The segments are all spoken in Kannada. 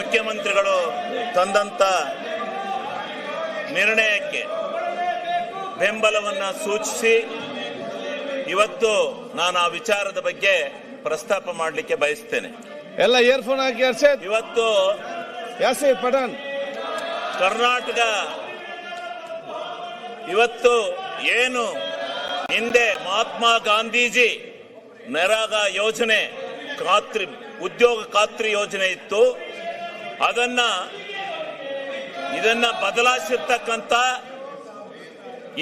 ಮುಖ್ಯಮಂತ್ರಿಗಳು ತಂದಂತ ನಿರ್ಣಯಕ್ಕೆ ಬೆಂಬಲವನ್ನು ಸೂಚಿಸಿ ಇವತ್ತು ನಾನು ಆ ವಿಚಾರದ ಬಗ್ಗೆ ಪ್ರಸ್ತಾಪ ಮಾಡಲಿಕ್ಕೆ ಬಯಸ್ತೇನೆ. ಎಲ್ಲ ಇಯರ್ಫೋನ್ ಹಾಕಿ ಅರ್ಷದ್. ಇವತ್ತು ಯಾಸೀರ್ ಪಠಾಣ್ ಕರ್ನಾಟಕ ಇವತ್ತು ಏನು ಹಿಂದೆ ಮಹಾತ್ಮ ಗಾಂಧೀಜಿ ನರೇಗಾ ಯೋಜನೆ ಉದ್ಯೋಗ ಖಾತ್ರಿ ಯೋಜನೆ ಇತ್ತು, ಇದನ್ನ ಬದಲಾಯಿಸಿರ್ತಕ್ಕಂಥ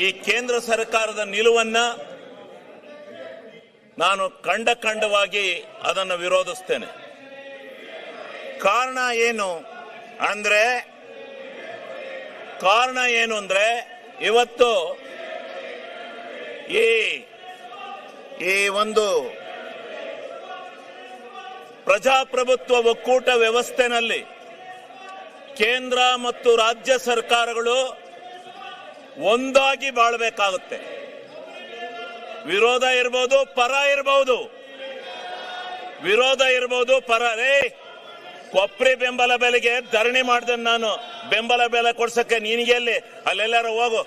ಈ ಕೇಂದ್ರ ಸರ್ಕಾರದ ನಿಲುವನ್ನ ನಾನು ಖಂಡವಾಗಿ ಅದನ್ನು ವಿರೋಧಿಸ್ತೇನೆ. ಕಾರಣ ಏನು ಅಂದ್ರೆ ಇವತ್ತು ಈ ಒಂದು ಪ್ರಜಾಪ್ರಭುತ್ವ ಒಕ್ಕೂಟ ವ್ಯವಸ್ಥೆನಲ್ಲಿ ಕೇಂದ್ರ ಮತ್ತು ರಾಜ್ಯ ಸರ್ಕಾರಗಳು ಒಂದಾಗಿ ಬಾಳಬೇಕಾಗುತ್ತೆ. ವಿರೋಧ ಇರಬಹುದು, ಪರ ಕೊಪ್ರಿ ಬೆಂಬಲ ಬೆಲೆಗೆ ಧರಣಿ ಮಾಡಿದೆ ನಾನು. ಬೆಂಬಲ ಬೆಲೆ ಕೊಡ್ಸಕ್ಕೆ ನಿನಗೆ ಎಲ್ಲಿ? ಅಲ್ಲೆಲ್ಲಾರ ಹೋಗು,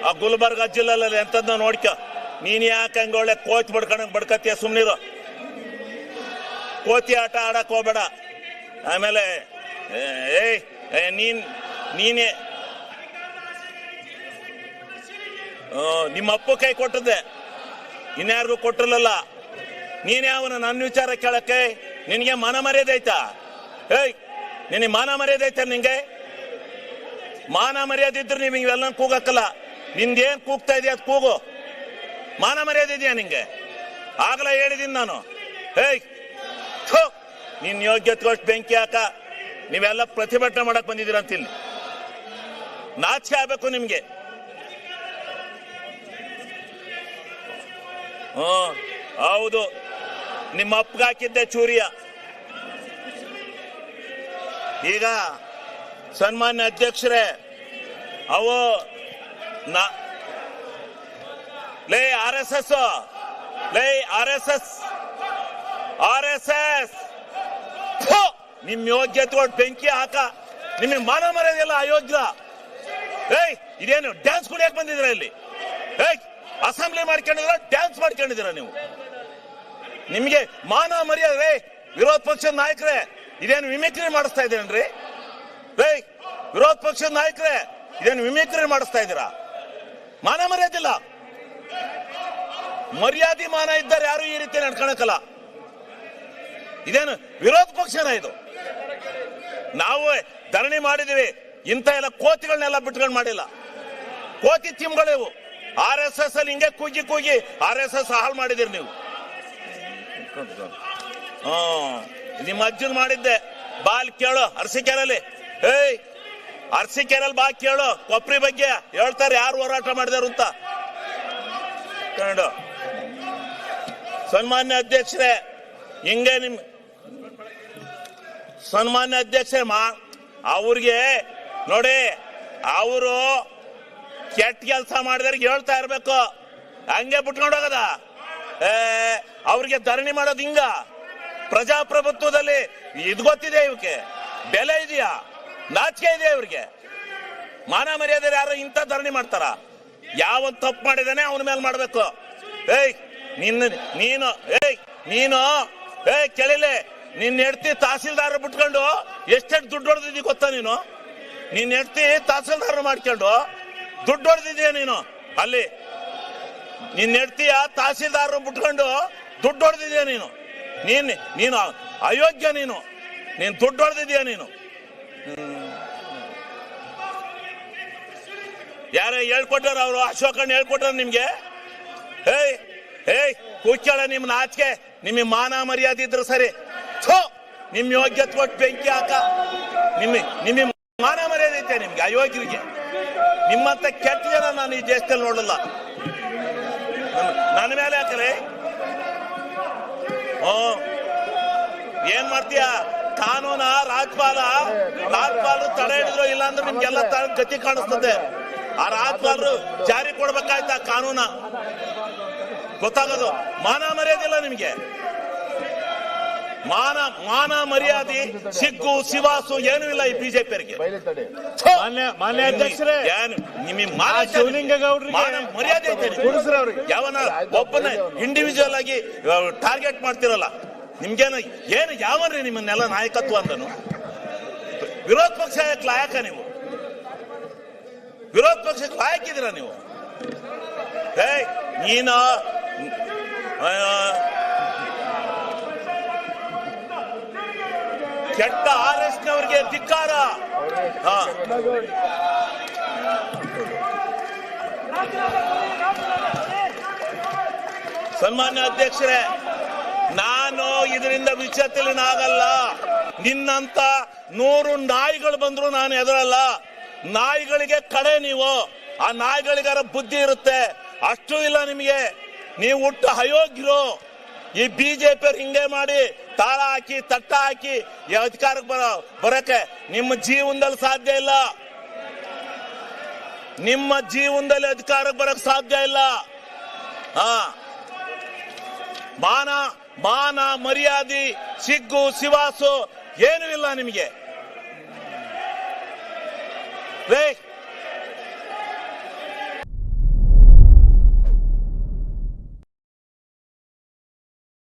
ಆ ಗುಲ್ಬರ್ಗ ಜಿಲ್ಲೆಯಲ್ಲಿ ಎಂತದ್ದು ನೋಡ್ಕ. ನೀನ್ ಯಾಕೆ ಹಂಗ ಒಳ್ಳೆ ಕೋಚ್ ಬಡ್ಕತ್ತೀಯ? ಸುಮ್ನಿರು, ಕೋತಿ ಆಟ ಆಡಕ್ ಹೋಗ್ಬೇಡ. ಆಮೇಲೆ ನೀನೇ ನಿಮ್ಮ ಅಪ್ಪು ಕೈ ಕೊಟ್ಟದ್ದೆ, ಇನ್ಯಾರಿಗೂ ಕೊಟ್ಟಿರಲಿಲ್ಲ. ನೀನೇ ಅವನು ನನ್ನ ವಿಚಾರ ಕೇಳಕ್ಕೆ ನಿನಗೆ ಮಾನ ಮರ್ಯಾದೆ ಐತಾ? ನಿನಗೆ ಮಾನ ಮರ್ಯಾದೆ ಐತ? ನಿಂಗೆ ಮಾನ ಮರ್ಯಾದೆ ಇದ್ರೆ ನೀವು ಇವೆಲ್ಲ ಕೂಗಕ್ಕಲ್ಲ. ನಿಂದೇನ್ ಕೂಗ್ತಾ ಇದೆಯಾ ಅದು ಕೂಗು. ಮಾನ ಮರ್ಯಾದೆ ಇದೆಯಾ ನಿಂಗೆ? ಆಗಲೇ ಹೇಳಿದೀನಿ ನಾನು. ನಿನ್ ಯೋಗ್ಯತೆಗೋಷ್ಟು ಬೆಂಕಿ ಹಾಕ. ನೀವೆಲ್ಲ ಪ್ರತಿಭಟನೆ ಮಾಡಕ್ ಬಂದಿದ್ದೀರ ಅಂತ ಇಲ್ಲಿ ನಾಚಿಕೆ ಆಗ್ಬೇಕು ನಿಮ್ಗೆ. ಹೌದು, ನಿಮ್ಮ ಅಪ್ಪಗೆ ಹಾಕಿದ್ದೆ ಚೂರಿಯ. ಈಗ ಸನ್ಮಾನ್ಯ ಅಧ್ಯಕ್ಷರೇ, ಅವು ಆರ್ ಎಸ್ ಎಸ್ ನಿಮ್ ಯೋಗ್ಯತೆಗಳು ಬೆಂಕಿ ಹಾಕ. ನಿಮಗೆ ಮಾನ ಮರ್ಯಾದೆಲ್ಲ ಅಯೋಗ್ಯ. ಇದೇನು ಡ್ಯಾನ್ಸ್ ಕುಡಿಯಕ್ ಬಂದಿದ್ದೀರಾ ಇಲ್ಲಿ? ಅಸೆಂಬ್ಲಿ ಮಾಡ್ಕೊಂಡಿದ್ರ, ಡ್ಯಾನ್ಸ್ ಮಾಡ್ಕೊಂಡಿದ್ದೀರಾ ನೀವು? ನಿಮ್ಗೆ ಮಾನ ಮರ್ಯಾದೆ? ವಿರೋಧ ಪಕ್ಷದ ನಾಯಕರೇ, ಇದೇನು ಮಿಮಿಕ್ರಿ ಮಾಡಿಸ್ತಾ ಇದ್ದೀರೇನ್ರಿ? ವಿರೋಧ ಪಕ್ಷದ ನಾಯಕರೇ, ಇದೇನು ಮಿಮಿಕ್ರಿ ಮಾಡಿಸ್ತಾ ಇದ್ದೀರಾ? ಮಾನ ಮರ್ಯಾದಿಲ್ಲ. ಮರ್ಯಾದೆ ಮಾನ ಇದ್ದಾರೆ ಯಾರು ಈ ರೀತಿ ನಡ್ಕೊಳಕಲ್ಲ. ಇದೇನು ವಿರೋಧ ಪಕ್ಷನ ಇದು? ನಾವು ಧರಣಿ ಮಾಡಿದೀವಿ, ಇಂಥ ಎಲ್ಲ ಕೋತಿಗಳನ್ನೆಲ್ಲ ಬಿಟ್ಕೊಂಡು ಮಾಡಿಲ್ಲ. ಕೋತಿ ತಿಮ್ಗಳಿವು. RSS ಅಲ್ಲಿ ಹಿಂಗೆ ಕೂಗಿ RSS ಹಾಳು ಮಾಡಿದಿರಿ ನೀವು. ನಿಮ್ಮ ಅಜ್ಜನ್ ಮಾಡಿದ್ದೆ. ಬಾಲ್ ಕೇಳು ಅರಸೀಕೆರೆಯಲ್ಲಿ. ಅರಸೀಕೆರೆಯಲ್ಲಿ ಬಾ ಕೇಳು, ಕೊಪ್ರಿ ಬಗ್ಗೆ ಹೇಳ್ತಾರೆ ಯಾರು ಹೋರಾಟ ಮಾಡಿದಾರು ಅಂತ. ಸನ್ಮಾನ್ಯ ಅಧ್ಯಕ್ಷರೇ, ಹಿಂಗೆ ಸನ್ಮಾನ್ಯ ಅಧ್ಯಕ್ಷರೇ, ಅವ್ರಿಗೆ ನೋಡಿ, ಅವರು ಕೆಟ್ಟ ಕೆಲಸ ಮಾಡಿದವ್ರಿಗೆ ಹೇಳ್ತಾ ಇರ್ಬೇಕು, ಹಂಗೆ ಬಿಟ್ಕೊಂಡು ಹೋಗದ. ಅವ್ರಿಗೆ ಧರಣಿ ಮಾಡೋದು ಹಿಂಗ? ಪ್ರಜಾಪ್ರಭುತ್ವದಲ್ಲಿ ಇದು ಗೊತ್ತಿದೆ, ಇವಕ್ಕೆ ಬೆಲೆ ಇದೆಯಾ? ನಾಚಿಕೆ ಇದೆಯಾ ಇವ್ರಿಗೆ? ಮಾನ ಮರ್ಯಾದೆ ಯಾರು ಇಂಥ ಧರಣಿ ಮಾಡ್ತಾರ? ಯಾವನ್ ತಪ್ಪು ಮಾಡಿದಾನೆ ಅವನ ಮೇಲೆ ಮಾಡ್ಬೇಕು. ನೀನು ಕೇಳಿಲೆ, ನಿನ್ನ ಹೆಂಡತಿ ತಹಸೀಲ್ದಾರ್ ಬಿಟ್ಕೊಂಡು ಎಷ್ಟೆಷ್ಟು ದುಡ್ಡು ಹೊಡೆದಿದ್ದೀ ಗೊತ್ತಾ ನೀನು? ನಿನ್ನ ಹೆಂಡತಿ ತಹಸೀಲ್ದಾರ್ ಮಾಡ್ಕೊಂಡು ದುಡ್ಡು ಹೊಡೆದಿದ್ದೀಯ ನೀನು. ಅಲ್ಲಿ ನಿನ್ನ ಹೆಂಡತಿಯ ತಹಸೀಲ್ದಾರ್ ಬಿಟ್ಕೊಂಡು ದುಡ್ಡು ಹೊಡೆದಿದ್ದೀಯ ನೀನು. ನೀನು ಅಯೋಗ್ಯ. ನೀನು ದುಡ್ಡು ಹೊಡೆದಿದ್ದೀಯ ನೀನು. ಯಾರೇ ಹೇಳ್ಕೊಟ್ಟಾರ? ಅವರು ಅಶೋಕಣ್ಣ ಹೇಳ್ಕೊಟ್ಟಾರ ನಿಮ್ಗೆ? ಕೂಕ್ಯಾಳ ನಿಮ್ ನಾಚಿಕೆ. ನಿಮಗೆ ಮಾನ ಮರ್ಯಾದೆ ಇದ್ರು ಸರಿ, ನಿಮ್ ಯೋಗ್ಯತೆ ಕೊಟ್ಟು ಬೆಂಕಿ ಹಾಕ. ನಿಮಗೆ ಮಾನ ಮರ್ಯಾದೆ ಐತೆ ನಿಮ್ಗೆ? ಅಯೋಗ್ಯರಿಗೆ ನಿಮ್ಮಂತ ಕೆಟ್ಟ ಜನ ನಾನು ಈ ದೇಶದಲ್ಲಿ ನೋಡಲ್ಲ. ನನ್ನ ಮೇಲೆ ಹಾಕರೆ ಏನ್ ಮಾಡ್ತೀಯ? ಕಾನೂನ ರಾಜ್ಪಾಲರು ತಡೆ ಹಿಡಿದ್ರು, ಇಲ್ಲಾಂದ್ರೆ ನಿಮ್ಗೆಲ್ಲ ಗತಿ ಕಾಣಿಸ್ತದೆ. ಆ ರಾಜ್ಪಾಲರು ಜಾರಿ ಕೊಡ್ಬೇಕಾಯ್ತಾ ಕಾನೂನ? ಗೊತ್ತಾಗೋದು ಮಾನ ಮರ್ಯಾದಿಲ್ಲ ನಿಮ್ಗೆ. ಮಾನ ಮರ್ಯಾದೆ ಸಿಗ್ಗು ಶಿವಾಸು ಏನೂ ಇಲ್ಲ ಈ ಬಿಜೆಪಿಯವರಿಗೆ. ಮಾನ್ಯ ಅಧ್ಯಕ್ಷರೇ, ನಿಮಗೆ ಶಿವಲಿಂಗೇಗೌಡರಿಗೆ ಮಾನ ಮರ್ಯಾದೆ ಐತೆ? ಯಾವನ ಒಬ್ಬನ ಇಂಡಿವಿಜುವಲ್ ಆಗಿ ಟಾರ್ಗೆಟ್ ಮಾಡ್ತಿರಲ್ಲ, ನಿಮ್ಗೇನು ಏನು ಯಾವನ್ರಿ ನಿಮ್ಮನ್ನೆಲ್ಲ ನಾಯಕತ್ವ ಅಂದನು? ವಿರೋಧ ಪಕ್ಷ ಲಾಯಕ ನೀವು? ವಿರೋಧ ಪಕ್ಷಕ್ಕೆ ಲಾಯಕಿದ್ದೀರಾ ನೀವು? ನೀನು ಕೆಟ್ಟ RS ನವರಿಗೆ ಧಿಕ್ಕಾರ. ಸನ್ಮಾನ್ಯ ಅಧ್ಯಕ್ಷರೇ, ನಾನು ಇದರಿಂದ ವಿಚಲಿತನಾಗಲ್ಲ. ನಿನ್ನಂತ 100 ನಾಯಿಗಳು ಬಂದ್ರು ನಾನು ಎದುರಲ್ಲ. ನಾಯಿಗಳಿಗೆ ಕಡೆ ನೀವು. ಆ ನಾಯಿಗಳಿಗಾರ ಬುದ್ಧಿ ಇರುತ್ತೆ, ಅಷ್ಟು ಇಲ್ಲ ನಿಮಗೆ. ನೀವು ಹುಟ್ಟು ಅಯೋಗ್ಯರು. ಈ ಬಿಜೆಪಿ ಹಿಂಗೆ ಮಾಡಿ ತಾಳ ಹಾಕಿ ತಟ್ಟ ಹಾಕಿ ಈ ಅಧಿಕಾರಕ್ಕೆ ಬರಕ್ಕೆ ನಿಮ್ಮ ಜೀವನದಲ್ಲಿ ಸಾಧ್ಯ ಇಲ್ಲ. ನಿಮ್ಮ ಜೀವನದಲ್ಲಿ ಅಧಿಕಾರಕ್ಕೆ ಬರಕ್ ಸಾಧ್ಯ ಇಲ್ಲ. ಮಾನ ಮರ್ಯಾದೆ ಸಿಗ್ಗು ಶಿವಾಸು ಏನೂ ಇಲ್ಲ ನಿಮಗೆ.